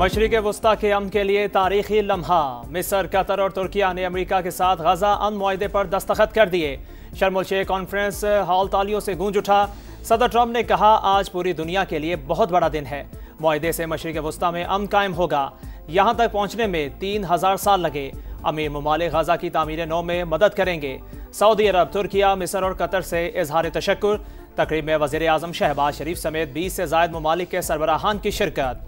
मशरिक़ वस्ता के अमन के लिए तारीखी लम्हा। मिस्र, कतर और तुर्किया ने अमेरिका के साथ गजा अमन मुआहदे पर दस्तखत कर दिए। शर्म एल शेख कॉन्फ्रेंस हॉल तालियों से गूंज उठा। सदर ट्रंप ने कहा, आज पूरी दुनिया के लिए बहुत बड़ा दिन है। मुआहदे से मशरिक़ वस्ता में अमन कायम होगा। यहाँ तक पहुँचने में 3000 साल लगे। अमीर ममालिक गजा की तामीर नौ में मदद करेंगे। सऊदी अरब, तुर्किया, मिस्र और कतर से इजहार तशक्कुर। तकरीब में वज़ीर आज़म शहबाज शरीफ समेत 20 से ज़ायद ममालिक के सरबराहान की शिरकत।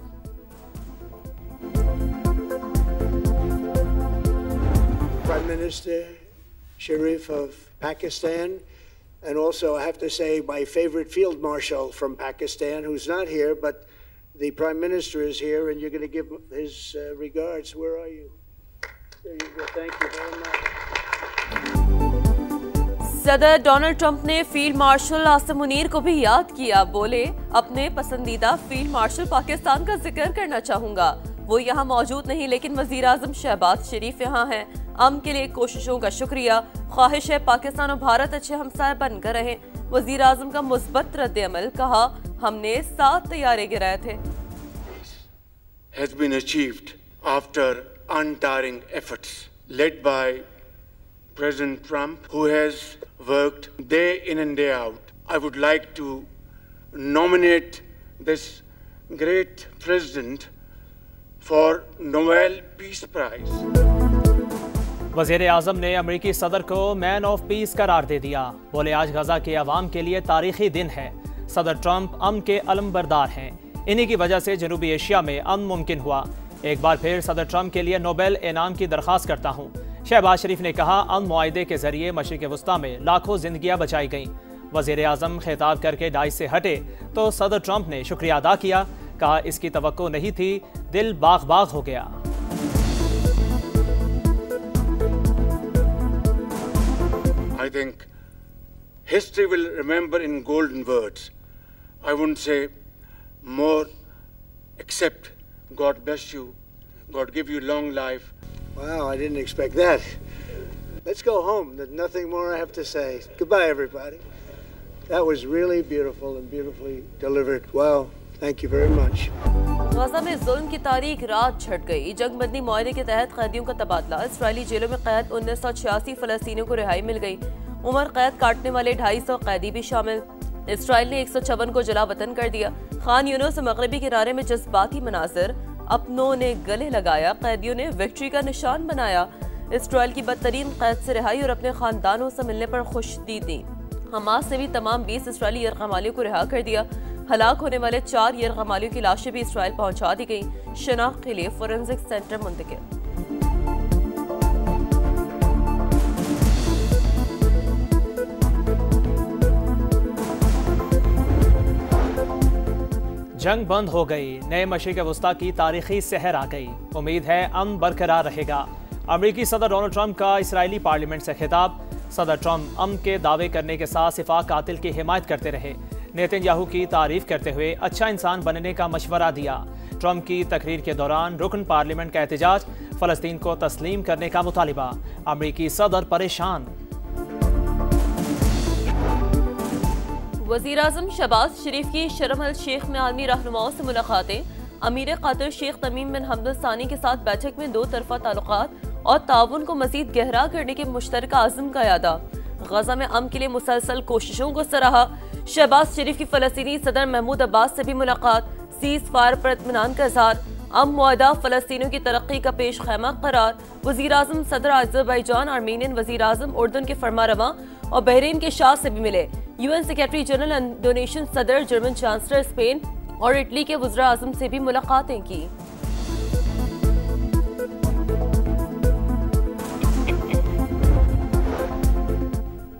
Prime Minister Sharif of Pakistan, and also I have to say my favorite Field Marshal from Pakistan, who's not here, but the Prime Minister is here, and you're going to give his regards. Where are you? There you go. Thank you very much. सदर Donald Trump ने field marshal Asim Munir को भी याद किया। बोले, अपने पसंदीदा field marshal Pakistan का जिक्र करना चाहूंगा। वो यहाँ मौजूद नहीं, लेकिन वजीर आजम शहबाज शरीफ यहाँ हैं। अमन के लिए कोशिशों का शुक्रिया। ख्वाहिश है पाकिस्तान और भारत अच्छे हमसाये बनकर रहें। वजीर आजम का मुस्बत रद्द-ए-अमल। कहा, हमने 7 तैयारे गिराए थे। has been achieved after untiring efforts led by President Trump, who has worked day in and day out. I would like to nominate this great president for Nobel Peace Prize. वज़ीर आज़म ने अमेरिकी सदर को मैन ऑफ पीस करार दे दिया। बोले, आज गजा के अवाम के लिए तारीखी दिन है। सदर ट्रंप अमन के अलमबरदार हैं। इन्हीं की वजह से जनूबी एशिया में अमन मुमकिन हुआ। एक बार फिर सदर ट्रंप के लिए नोबेल इनाम की दरख्वास्त करता हूँ। शहबाज शरीफ ने कहा, अमन मुआहदे के जरिए मशरिक़ वस्ता में लाखों जिंदगियाँ बचाई गईं। वज़ीर आज़म खिताब करके डाइस से हटे तो सदर ट्रंप ने शुक्रिया अदा किया। कहा, इसकी तवक्को नहीं थी, दिल बाग बाग हो गया। I think history will remember in golden words. I wouldn't say more, except God bless you, God give you long life. Wow, I didn't expect that. Let's go home. There's nothing more I have to say. Goodbye, everybody. That was really beautiful and beautifully delivered. Wow, thank you very much. गजा में जुल्म की तारीख रात छट गई। जंग बंदी मुआहदे के तहत कैदियों का तबादला। इसराइली जेलों में कैद 1986 फलस्तीनियों को रिहाई मिल गई। उम्र कैद काटने वाले 250 कैदी भी शामिल। इसराइल ने 156 को जला वतन कर दिया। खान यूनिस मगरबी किनारे में जज्बाती मनाजिर। अपनों ने गले लगाया, कैदियों ने विक्ट्री का निशान बनाया। इसराइल की बदतरीन कैद से रिहाई और अपने खानदानों से मिलने पर खुशदी। हमास ने भी तमाम 20 इसराइली यरगमालियों को रिहा कर दिया। हलाक होने वाले 4 यरगमालियों की लाशें भी इसराइल पहुंचा दी गईं। शनाख्त के लिए फोरेंसिक सेंटर मुंतकिल। जंग बंद हो गई। नए मशरिक़ वस्ता की तारीखी सहर आ गई। उम्मीद है अमन बरकरार रहेगा। अमेरिकी सदर डोनाल्ड ट्रंप का इसराइली पार्लियामेंट से खिताब। सदर ट्रंप अमन के दावे करने के साथ सिफा कातिल की हिमायत करते रहे। नेतन्याहू की तारीफ करते हुए अच्छा इंसान बनने का मशवरा दिया। ट्रंप की तकरीर के दौरान रुकन पार्लियामेंट का एहतजाज। फलस्तीन को तस्लीम करने का मुतालिबा। अमेरिकी सदर परेशान। वज़ीर आज़म शहबाज शरीफ की शर्म एल शेख में आलमी रहनुमाओं से मुलाकातें। अमीर कतर शेख तमीम बिन हमद सानी के साथ बैठक में 2 तरफ़ा ताल्लुकात और ताउन को मज़ीद गहरा करने के मुश्तरका अज़्म का यादा। गजा में अमन के लिए मुसलसल कोशिशों को सराहा। शहबाज शरीफ की फ़लस्तीनी सदर महमूद अब्बास से भी मुलाकात। सीज़ फायर पर इत्मीनान का इज़हार। अमन मुआहदा फ़लस्तीनियों की तरक्की का पेश खैमा करार। वज़ीर आज़म सदर अज़रबैजान, आर्मीनियन वज़ीर आज़म उर्दन के फरमारवा और बहरीन के शाह से भी मिले। UN सेक्रेटरी जनरल इंडोनेशियन सदर, जर्मन चांसलर, स्पेन और इटली के वज़ीर आज़म से भी मुलाकातें की।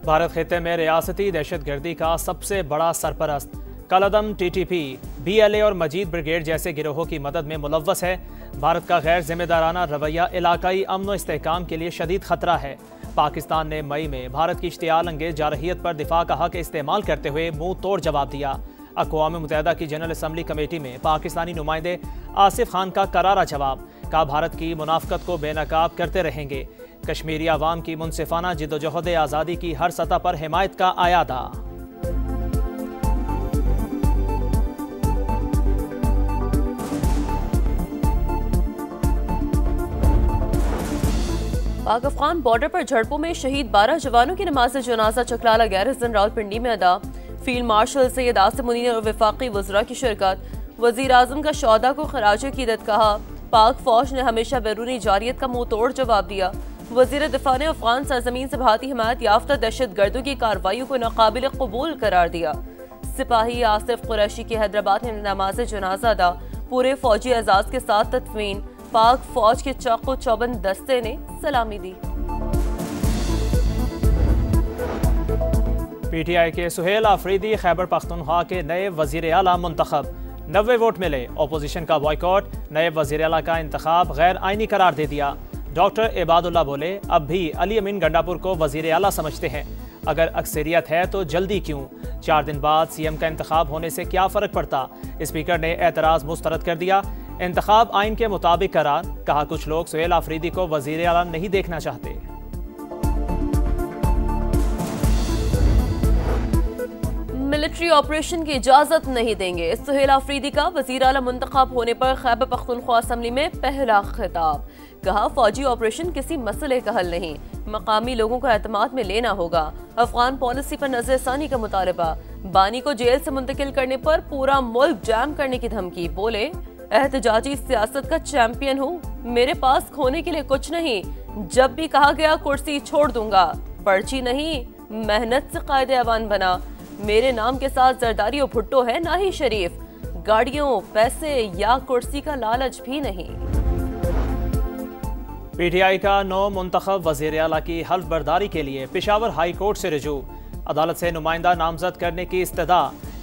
भारत खित्ते में रियासती दहशतगर्दी का सबसे बड़ा सरपरस्त कलदम TTP, BLA और मजीद ब्रिगेड जैसे गिरोहों की मदद में मुलव्वस है। भारत का गैर जिम्मेदाराना रवैया इलाकाई अमन व इस्तेहकाम के लिए शदीद खतरा है। पाकिस्तान ने मई में भारत की इश्तियाल अंगेज जारहियत पर दिफा का हक इस्तेमाल करते हुए मुंह तोड़ जवाब दिया। अक़वाम मुत्तहिदा की जनरल असम्बली कमेटी में पाकिस्तानी नुमाइंदे आसिफ खान का करारा जवाब। कहा, भारत की मुनाफकत को बेनकाब करते रहेंगे। कश्मीरी आवाम की मुनसिफाना जिद्दोजहद आज़ादी की हर सतह पर हिमायत का आयादा। पाक अफगान बॉर्डर पर झड़पों में शहीद 12 जवानों की नमाज जनाजा चकलाला गैरिसन रावलपिंडी में अदा। फील्ड मार्शल सैयद आसिम मुनीर और वफाकी वज़रा की शिरकत। वज़ीर आज़म का शौदा को खराज अक़ीदत कहा। पाक फौज ने हमेशा बैरूनी जारियत का मुंह तोड़ जवाब दिया। वज़ीर दिफा ने अफगान सरजमीन से भारतीय हिमायत याफ्ता दहशत गर्दों की कार्रवाइयों को नाकाबिल कबूल करार दिया। सिपाही आसिफ कुरैशी की हैदराबाद में नमाज जनाजा अदा। पूरे फौजी एजाज के साथ तदफीन। पाक फौज के चाकू चौबंद दस्ते ने सलामी दी। PTI के सुहेल आफरीदी खैबर पख्तूनख्वा के नए वजीर आला मुंतखब। 90 वोट मिले। अपोजिशन का बॉयकॉट। नए वजीर आला का इंतखाब गैर आइनी करार दे दिया। डॉक्टर इबादुल्लाह बोले, अब भी अली अमीन गंडापुर को वजीर आला समझते हैं। अगर अक्सरियत है तो जल्दी क्यों? 4 दिन बाद CM का इंतखाब होने से क्या फ़र्क पड़ता? स्पीकर ने एतराज़ मुस्तरद कर दिया। इंतखाब आइन के मुताबिक करार। कहा, कुछ लोग सुहेल आफरीदी को वजीर आला नहीं देखना चाहते। मिलिट्री ऑपरेशन की इजाजत नहीं देंगे। सुहेल आफरीदी का वजीर आला मुंतखब होने पर खैबर पख्तूनख्वा असम्बली में पहला खिताब। कहा, फौजी ऑपरेशन किसी मसले का हल नहीं, मकामी लोगों को एतमाद में लेना होगा। अफगान पॉलिसी पर नजरसानी का मुतालबा। बानी को जेल से मुंतकिल करने पर पूरा मुल्क जैम करने की धमकी। बोले, एहतजाजी सियासत का चैंपियन हूँ, मेरे पास खोने के लिए कुछ नहीं। जब भी कहा गया कुर्सी छोड़ दूंगा, पर्ची नहीं मेहनत से कायदे अवान बना। मेरे नाम के साथ जरदारी और भुट्टो है, ना ही शरीफ। गाड़ियों, पैसे या कुर्सी का लालच भी नहीं। PTI का नौ मुंतखब वज़ीर आला की हल्फ बर्दारी के लिए पेशावर हाई कोर्ट से रजू। अदालत से नुमाइंदा नामजद करने की इस्तदा।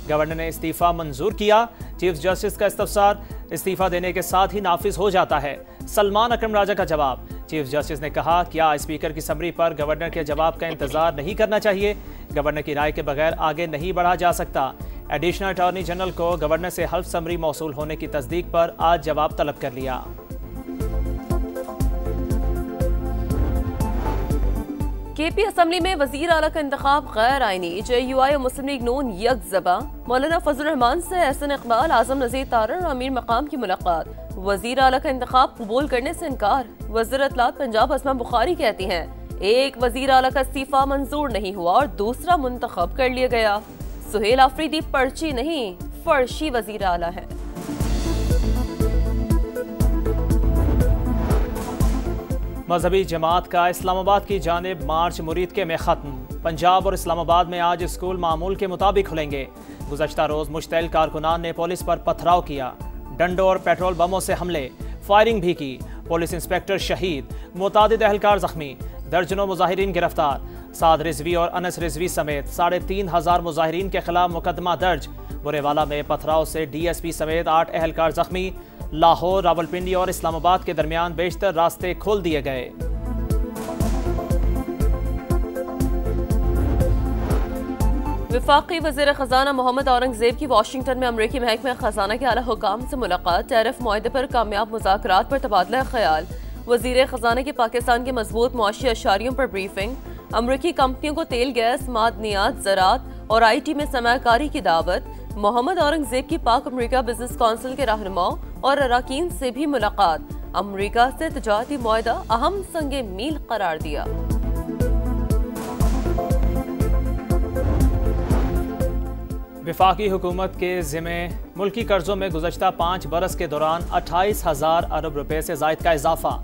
गवर्नर ने इस्तीफ़ा मंजूर किया। चीफ जस्टिस का इस्तफसार इस्तीफ़ा देने के साथ ही नाफिज हो जाता है। सलमान अकरम राजा का जवाब। चीफ जस्टिस ने कहा, क्या स्पीकर की समरी पर गवर्नर के जवाब का इंतजार नहीं करना चाहिए? गवर्नर की राय के बगैर आगे नहीं बढ़ा जा सकता। एडिशनल अटॉर्नी जनरल को गवर्नर से हल्फ समरी मौसूल होने की तस्दीक पर आज जवाब तलब कर लिया। KP असम्बली में वजीर आला का इंतखाब गैर आइनी। JUI और मुस्लिम लीग नून यकजबा। मौलाना फजल रहमान से एहसन इकबाल, आजम नज़ीर तारड़ और अमीर मकाम की मुलाकात। वजीर आला का इंतखाब कबूल करने से इनकार। वज़ीर इत्तलात पंजाब असमा बुखारी कहती हैं, एक वजीर आला का इस्तीफा मंजूर नहीं हुआ और दूसरा मुंतखब कर लिया गया। सुहेल आफरीदी पर्ची नहीं, फर्शी वजीर आला है। मजहबी जमात का इस्लामाबाद की जानिब मार्च मुरीदके में ख़त्म। पंजाब और इस्लामाबाद में आज स्कूल मामूल के मुताबिक खुलेंगे। गुज़श्ता रोज़ मुश्तइल कारकुनान ने पुलिस पर पथराव किया। डंडों और पेट्रोल बमों से हमले, फायरिंग भी की। पुलिस इंस्पेक्टर शहीद, मुतादिद अहलकार जख्मी, दर्जनों मुजाहिरीन गिरफ्तार। साद रिजवी और अनस रिजवी समेत 3500 मुजाहिरीन के खिलाफ मुकदमा दर्ज। बुरेवाला में पथराव से DSP समेत 8 अहलकार जख्मी। लाहौर, रावलपिंडी और इस्लामाबाद के दरमियान बेशतर रास्ते खोल दिए गए। वफाकी वज़ीर ख़जाना मोहम्मद औरंगज़ेब की वाशिंगटन में अमरीकी महकमा ख़जाना के आला हुकाम से मुलाकात। टैरिफ मुआहदे पर कामयाब मुज़ाकरात पर तबादला ख्याल। वज़ीर ख़जाना की पाकिस्तान के मजबूत मुआशी अशारियों पर ब्रीफिंग। अमरीकी कंपनियों को तेल, गैस, मादनियात, ज़राअत और IT में सरमायाकारी की दावत। मोहम्मद औरंगज़ेब की पाक अमरीका बिजनेस काउंसिल के रहनुमाओं और अरकान से भी मुलाकात। अमरीका से तिजारती मुआहदा अहम संगे मील करार दिया। वफाकी हुकूमत के ज़िम्मे मुल्की कर्जों में गुज़श्ता 5 बरस के दौरान 28,000 अरब रुपए से ज़ायद का इजाफा।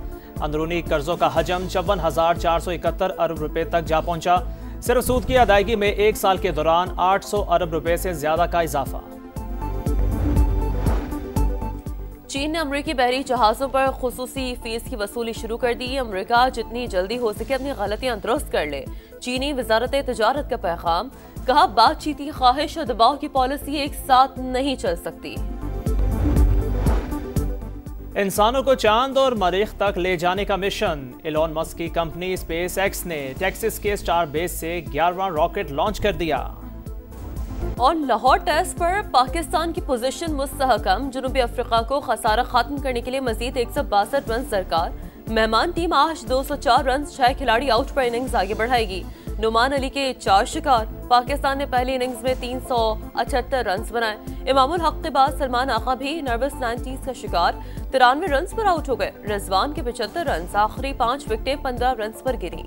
अंदरूनी कर्जों का हजम 54,471 अरब रुपए तक जा पहुंचा। सिर्फ सूद की अदायगी में 1 साल के दौरान 800 अरब रुपए से ज्यादा का इजाफा। चीन ने अमरीकी बहरी जहाजों पर खुसूसी फीस की वसूली शुरू कर दी। अमरीका जितनी जल्दी हो सके अपनी गलतियां दुरुस्त कर ले। चीनी वजारत तजारत का पैगाम। कहा, बातचीती ख्वाहिश और दबाव की पॉलिसी एक साथ नहीं चल सकती। इंसानों को चांद और मरीख तक ले जाने का मिशन। एलोन मस्क की कंपनी स्पेस एक्स ने टेक्सास के स्टार बेस से 11वां रॉकेट लॉन्च कर दिया। और लाहौर टेस्ट पर पाकिस्तान की पोजीशन मुस्तहकम। जनूबी अफ्रीका को खसारा खत्म करने के लिए मजीद 162 रन दरकार। मेहमान टीम आज 204 रन 6 खिलाड़ी आउट पर इनिंग्स आगे बढ़ाएगी। नुमान अली के 4 शिकार। पाकिस्तान ने पहली इनिंग्स में 378 रन बनाए। इमामुल हक के बाद सलमान आका भी नर्वस 90s का शिकार, 93 रन पर आउट हो गए। रिजवान के 75 रन, आखिरी 5 विकेटें 15 रन पर गिरी।